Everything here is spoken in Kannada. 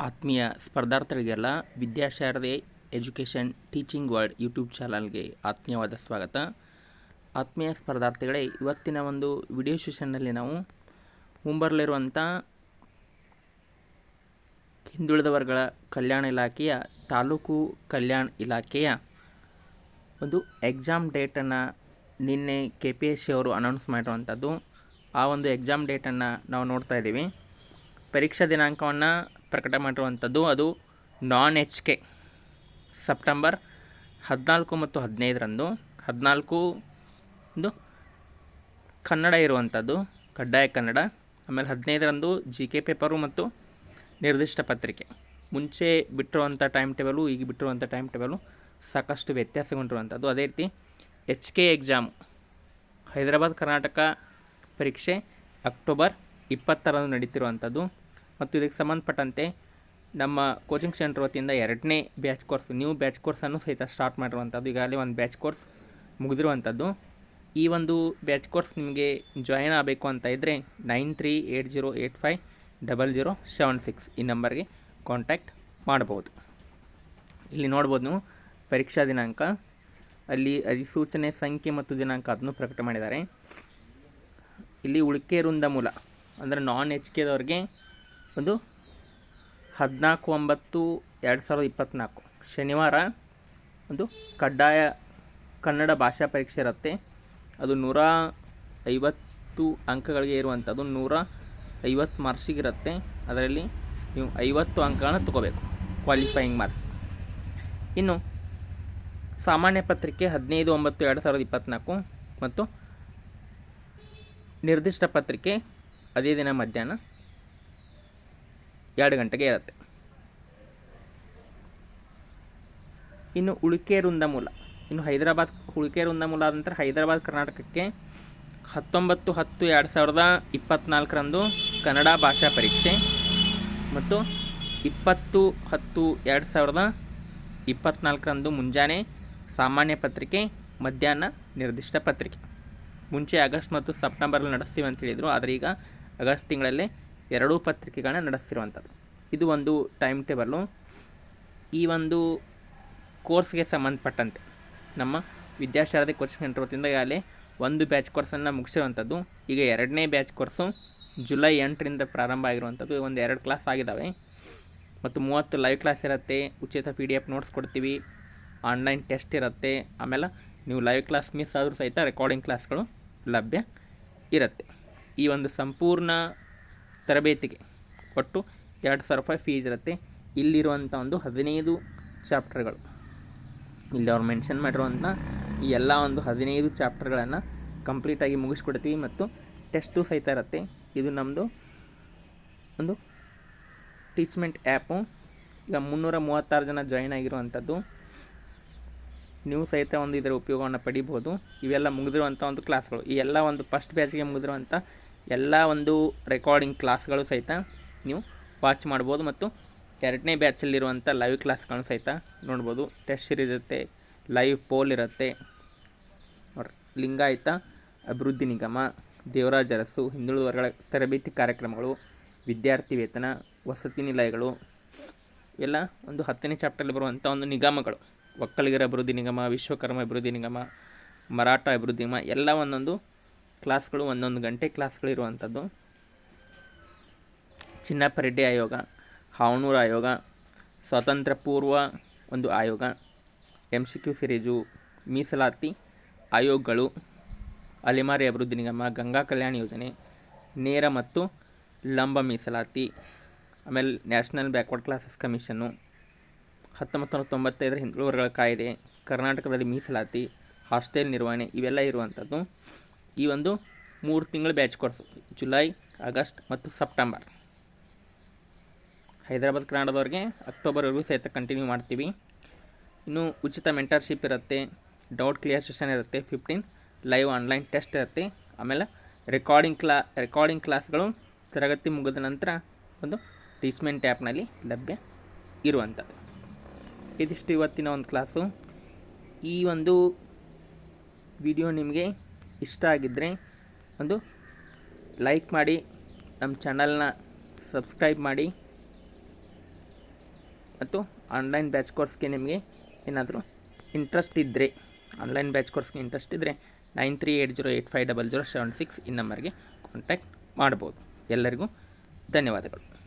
ಆತ್ಮೀಯ ಸ್ಪರ್ಧಾರ್ಥಿಗಳಿಗೆಲ್ಲ Vidyasharade education teaching world YouTube ಚಾನಲ್ಗೆ ಆತ್ಮೀಯವಾದ ಸ್ವಾಗತ. ಆತ್ಮೀಯ ಸ್ಪರ್ಧಾರ್ಥಿಗಳೇ, ಇವತ್ತಿನ ಒಂದು ವಿಡಿಯೋ ಸೆಷನ್ನಲ್ಲಿ ನಾವು ಮುಂಬರಲಿರುವಂಥ ಹಿಂದುಳಿದ ವರ್ಗಗಳ ಕಲ್ಯಾಣ ಇಲಾಖೆಯ ತಾಲೂಕು ಕಲ್ಯಾಣ ಇಲಾಖೆಯ ಒಂದು ಎಕ್ಸಾಮ್ ಡೇಟನ್ನು ನಿನ್ನೆ KPSC ಅವರು ಅನೌನ್ಸ್ ಮಾಡಿರುವಂಥದ್ದು. ಆ ಒಂದು ಎಕ್ಸಾಮ್ ಡೇಟನ್ನು ನಾವು ನೋಡ್ತಾ ಇದ್ದೀವಿ. ಪರೀಕ್ಷಾ ದಿನಾಂಕವನ್ನು ಪ್ರಕಟ ಮಾಡಿರುವಂಥದ್ದು ಅದು ನಾನ್ HK ಸೆಪ್ಟೆಂಬರ್ 14 ಮತ್ತು 15ರಂದು. 14 ಕನ್ನಡ ಇರುವಂಥದ್ದು, ಕಡ್ಡಾಯ ಕನ್ನಡ. ಆಮೇಲೆ 15ರಂದು GK ಪೇಪರು ಮತ್ತು ನಿರ್ದಿಷ್ಟ ಪತ್ರಿಕೆ. ಮುಂಚೆ ಬಿಟ್ಟಿರುವಂಥ ಟೈಮ್ ಟೇಬಲು ಈಗ ಬಿಟ್ಟಿರುವಂಥ ಟೈಮ್ ಟೇಬಲು ಸಾಕಷ್ಟು ವ್ಯತ್ಯಾಸಗೊಂಡಿರುವಂಥದ್ದು. ಅದೇ ರೀತಿ HK ಎಕ್ಸಾಮು ಹೈದರಾಬಾದ್ ಕರ್ನಾಟಕ ಪರೀಕ್ಷೆ ಅಕ್ಟೋಬರ್ 20ರಂದು ನಡೀತಿರುವಂಥದ್ದು. ಮತ್ತು ಇದಕ್ಕೆ ಸಂಬಂಧಪಟ್ಟಂತೆ ನಮ್ಮ ಕೋಚಿಂಗ್ ಸೆಂಟರ್ ವತಿಯಿಂದ 2ನೇ ಬ್ಯಾಚ್ ಕೋರ್ಸ್, ನ್ಯೂ ಬ್ಯಾಚ್ ಕೋರ್ಸನ್ನು ಸಹಿತ ಸ್ಟಾರ್ಟ್ ಮಾಡಿರುವಂಥದ್ದು. ಈಗಾಗಲೇ ಒಂದು ಬ್ಯಾಚ್ ಕೋರ್ಸ್ ಮುಗಿದಿರುವಂಥದ್ದು. ಈ ಒಂದು ಬ್ಯಾಚ್ ಕೋರ್ಸ್ ನಿಮಗೆ ಜಾಯಿನ್ ಆಗಬೇಕು ಅಂತ ಇದ್ದರೆ 9380850076 ಈ ನಂಬರ್ಗೆ ಕಾಂಟ್ಯಾಕ್ಟ್ ಮಾಡ್ಬೋದು. ಇಲ್ಲಿ ನೋಡ್ಬೋದು ನೀವು ಪರೀಕ್ಷಾ ದಿನಾಂಕ, ಅಲ್ಲಿ ಅಧಿಸೂಚನೆ ಸಂಖ್ಯೆ ಮತ್ತು ದಿನಾಂಕ ಅದನ್ನು ಪ್ರಕಟ ಮಾಡಿದ್ದಾರೆ. ಇಲ್ಲಿ ಉಳಿಕೆ ವೃಂದ ಮೂಲ ಅಂದರೆ ನಾನ್ HKದವ್ರಿಗೆ ಒಂದು 14/9/2024 ಶನಿವಾರ ಒಂದು ಕಡ್ಡಾಯ ಕನ್ನಡ ಭಾಷಾ ಪರೀಕ್ಷೆ ಇರುತ್ತೆ. ಅದು 150 ಅಂಕಗಳಿಗೆ ಇರುವಂಥದ್ದು, 150 ಮಾರ್ಕ್ಸಿಗಿರುತ್ತೆ. ಅದರಲ್ಲಿ ನೀವು 50 ಅಂಕಗಳನ್ನು ತಗೋಬೇಕು, ಕ್ವಾಲಿಫೈಯಿಂಗ್ ಮಾರ್ಕ್ಸ್. ಇನ್ನು ಸಾಮಾನ್ಯ ಪತ್ರಿಕೆ 15/9/2024 ಮತ್ತು ನಿರ್ದಿಷ್ಟ ಪತ್ರಿಕೆ ಅದೇ ದಿನ ಮಧ್ಯಾಹ್ನ 2 ಗಂಟೆಗೆ ಇರುತ್ತೆ. ಇನ್ನು ಉಳಿಕೆ ವೃಂದ ಮೂಲ, ಇನ್ನು ಹೈದರಾಬಾದ್ ಉಳಿಕೆ ವೃಂದ ಮೂಲ ಆದ ನಂತರ ಹೈದರಾಬಾದ್ ಕರ್ನಾಟಕಕ್ಕೆ 19/10/2024ರಂದು ಕನ್ನಡ ಭಾಷಾ ಪರೀಕ್ಷೆ ಮತ್ತು 20/10/2024ರಂದು ಮುಂಜಾನೆ ಸಾಮಾನ್ಯ ಪತ್ರಿಕೆ, ಮಧ್ಯಾಹ್ನ ನಿರ್ದಿಷ್ಟ ಪತ್ರಿಕೆ. ಮುಂಚೆ ಆಗಸ್ಟ್ ಮತ್ತು ಸೆಪ್ಟೆಂಬರಲ್ಲಿ ನಡೆಸ್ತೀವಿ ಅಂತ ಹೇಳಿದರು, ಆದರೆ ಈಗ ಆಗಸ್ಟ್ ತಿಂಗಳಲ್ಲೇ 2 ಪತ್ರಿಕೆಗಳನ್ನ ನಡೆಸ್ತಿರುವಂಥದ್ದು. ಇದು ಒಂದು ಟೈಮ್ ಟೇಬಲ್ಲು. ಈ ಒಂದು ಕೋರ್ಸ್ಗೆ ಸಂಬಂಧಪಟ್ಟಂತೆ ನಮ್ಮ ವಿದ್ಯಾಶಾರದೆ ಕೋಚಿಂಗ್ ಸೆಂಟರ್ ವತಿಯಿಂದ ಈಗಾಗಲೇ ಒಂದು ಬ್ಯಾಚ್ ಕೋರ್ಸನ್ನು ಮುಗಿಸಿರುವಂಥದ್ದು. ಈಗ 2ನೇ ಬ್ಯಾಚ್ ಕೋರ್ಸು ಜುಲೈ 8ರಿಂದ ಪ್ರಾರಂಭ ಆಗಿರುವಂಥದ್ದು. ಒಂದು 2 ಕ್ಲಾಸ್ ಆಗಿದ್ದಾವೆ ಮತ್ತು 30 ಲೈವ್ ಕ್ಲಾಸ್ ಇರುತ್ತೆ. ಉಚಿತ PDF ನೋಟ್ಸ್ ಕೊಡ್ತೀವಿ, ಆನ್ಲೈನ್ ಟೆಸ್ಟ್ ಇರುತ್ತೆ. ಆಮೇಲೆ ನೀವು ಲೈವ್ ಕ್ಲಾಸ್ ಮಿಸ್ ಆದರೂ ಸಹಿತ ರೆಕಾರ್ಡಿಂಗ್ ಕ್ಲಾಸ್ಗಳು ಲಭ್ಯ ಇರುತ್ತೆ. ಈ ಒಂದು ಸಂಪೂರ್ಣ ತರಬೇತಿಗೆ ಒಟ್ಟು 2,000 ರೂಪಾಯಿ ಫೀಸ್ ಇರುತ್ತೆ. ಇಲ್ಲಿರುವಂಥ ಒಂದು 15 ಚಾಪ್ಟರ್ಗಳು, ಇಲ್ಲಿ ಅವ್ರು ಮೆನ್ಷನ್ ಮಾಡಿರುವಂಥ ಈ ಎಲ್ಲ ಒಂದು 15 ಚಾಪ್ಟರ್ಗಳನ್ನು ಕಂಪ್ಲೀಟಾಗಿ ಮುಗಿಸ್ಕೊಡ್ತೀವಿ ಮತ್ತು ಟೆಸ್ಟು ಸಹಿತ ಇರುತ್ತೆ. ಇದು ನಮ್ಮದು ಒಂದು ಟೀಚ್ಮೆಂಟ್ ಆ್ಯಪು. ಈಗ 336 ಜನ ಜಾಯಿನ್ ಆಗಿರುವಂಥದ್ದು. ನೀವು ಸಹಿತ ಒಂದು ಇದರ ಉಪಯೋಗವನ್ನು ಪಡಿಬೋದು. ಇವೆಲ್ಲ ಮುಗಿದಿರುವಂಥ ಒಂದು ಕ್ಲಾಸ್ಗಳು, ಈ ಎಲ್ಲ ಒಂದು ಫಸ್ಟ್ ಬ್ಯಾಚ್ಗೆ ಮುಗಿದಿರುವಂಥ ಎಲ್ಲ ಒಂದು ರೆಕಾರ್ಡಿಂಗ್ ಕ್ಲಾಸ್ಗಳು ಸಹಿತ ನೀವು ವಾಚ್ ಮಾಡ್ಬೋದು ಮತ್ತು 2ನೇ ಬ್ಯಾಚಲ್ಲಿರುವಂಥ ಲೈವ್ ಕ್ಲಾಸ್ಗಳನ್ನು ಸಹಿತ ನೋಡ್ಬೋದು. ಟೆಸ್ಟ್ ಸೀರೀಸ್ ಇರುತ್ತೆ, ಲೈವ್ ಪೋಲ್ ಇರುತ್ತೆ. ನೋಡ್ರಿ, ಲಿಂಗಾಯತ ಅಭಿವೃದ್ಧಿ ನಿಗಮ, ದೇವರಾಜ ಅರಸು, ಹಿಂದುಳಿದ ವರ್ಗಗಳ ತರಬೇತಿ ಕಾರ್ಯಕ್ರಮಗಳು, ವಿದ್ಯಾರ್ಥಿ ವೇತನ, ವಸತಿ ನಿಲಯಗಳು, ಇವೆಲ್ಲ ಒಂದು 10ನೇ ಚಾಪ್ಟರ್ಲಿ ಬರುವಂಥ ಒಂದು ನಿಗಮಗಳು. ಒಕ್ಕಲಿಗರ ಅಭಿವೃದ್ಧಿ ನಿಗಮ, ವಿಶ್ವಕರ್ಮ ಅಭಿವೃದ್ಧಿ ನಿಗಮ, ಮರಾಠ ಅಭಿವೃದ್ಧಿ ನಿಗಮ, ಎಲ್ಲ ಒಂದೊಂದು ಕ್ಲಾಸ್ಗಳು, 1 ಗಂಟೆ ಕ್ಲಾಸ್ಗಳು ಇರುವಂಥದ್ದು. ಚಿನ್ನಪ್ಪ ರೆಡ್ಡಿ ಆಯೋಗ, ಹಾವನೂರು ಆಯೋಗ, ಸ್ವಾತಂತ್ರ್ಯ ಪೂರ್ವ ಒಂದು ಆಯೋಗ, MCQ ಸಿರೀಜು, ಮೀಸಲಾತಿ ಆಯೋಗಗಳು, ಅಲೆಮಾರಿ ಅಭಿವೃದ್ಧಿ ನಿಗಮ, ಗಂಗಾ ಕಲ್ಯಾಣ ಯೋಜನೆ, ನೇರ ಮತ್ತು ಲಂಬ ಮೀಸಲಾತಿ, ಆಮೇಲೆ ನ್ಯಾಷನಲ್ ಬ್ಯಾಕ್ವರ್ಡ್ ಕ್ಲಾಸಸ್ ಕಮಿಷನ್ನು, 1995 ಹಿಂದುಳಿದ ವರ್ಗಗಳ ಕಾಯ್ದೆ, ಕರ್ನಾಟಕದಲ್ಲಿ ಮೀಸಲಾತಿ, ಹಾಸ್ಟೆಲ್ ನಿರ್ವಹಣೆ, ಇವೆಲ್ಲ ಇರುವಂಥದ್ದು. ಈ ಒಂದು 3 ತಿಂಗಳ ಬ್ಯಾಚ್ ಕೋರ್ಸು ಜುಲೈ, ಆಗಸ್ಟ್ ಮತ್ತು ಸೆಪ್ಟೆಂಬರ್. ಹೈದರಾಬಾದ್ ಕನ್ನಡದವ್ರಿಗೆ ಅಕ್ಟೋಬರ್ವರೆಗೂ ಸಹಿತ ಕಂಟಿನ್ಯೂ ಮಾಡ್ತೀವಿ. ಇನ್ನು ಉಚಿತ ಮೆಂಟರ್ಶಿಪ್ ಇರುತ್ತೆ, ಡೌಟ್ ಕ್ಲಿಯರ್ ಸೆಷನ್ ಇರುತ್ತೆ, 15 ಲೈವ್ ಆನ್ಲೈನ್ ಟೆಸ್ಟ್ ಇರುತ್ತೆ. ಆಮೇಲೆ ರೆಕಾರ್ಡಿಂಗ್ ಕ್ಲಾಸ್ಗಳು ತರಗತಿ ಮುಗಿದ ನಂತರ ಒಂದು ಟೀಚ್ಮೆಂಟ್ ಆ್ಯಪ್ನಲ್ಲಿ ಲಭ್ಯ ಇರುವಂಥದ್ದು. ಇದಿಷ್ಟು ಇವತ್ತಿನ ಒಂದು ಕ್ಲಾಸು. ಈ ಒಂದು ವಿಡಿಯೋ ನಿಮಗೆ ಇಷ್ಟ ಆಗಿದ್ದರೆ ಒಂದು ಲೈಕ್ ಮಾಡಿ, ನಮ್ಮ ಚಾನಲ್ನ ಸಬ್ಸ್ಕ್ರೈಬ್ ಮಾಡಿ. ಮತ್ತು ಆನ್ಲೈನ್ ಬ್ಯಾಚ್ ಕೋರ್ಸ್ಗೆ ನಿಮಗೆ ಏನಾದರೂ ಇಂಟ್ರೆಸ್ಟ್ ಇದ್ದರೆ ಇಂಟ್ರೆಸ್ಟ್ ಇದ್ದರೆ 9380850076 ಈ ನಂಬರ್ಗೆ ಕಾಂಟ್ಯಾಕ್ಟ್ ಮಾಡ್ಬೋದು. ಎಲ್ಲರಿಗೂ ಧನ್ಯವಾದಗಳು.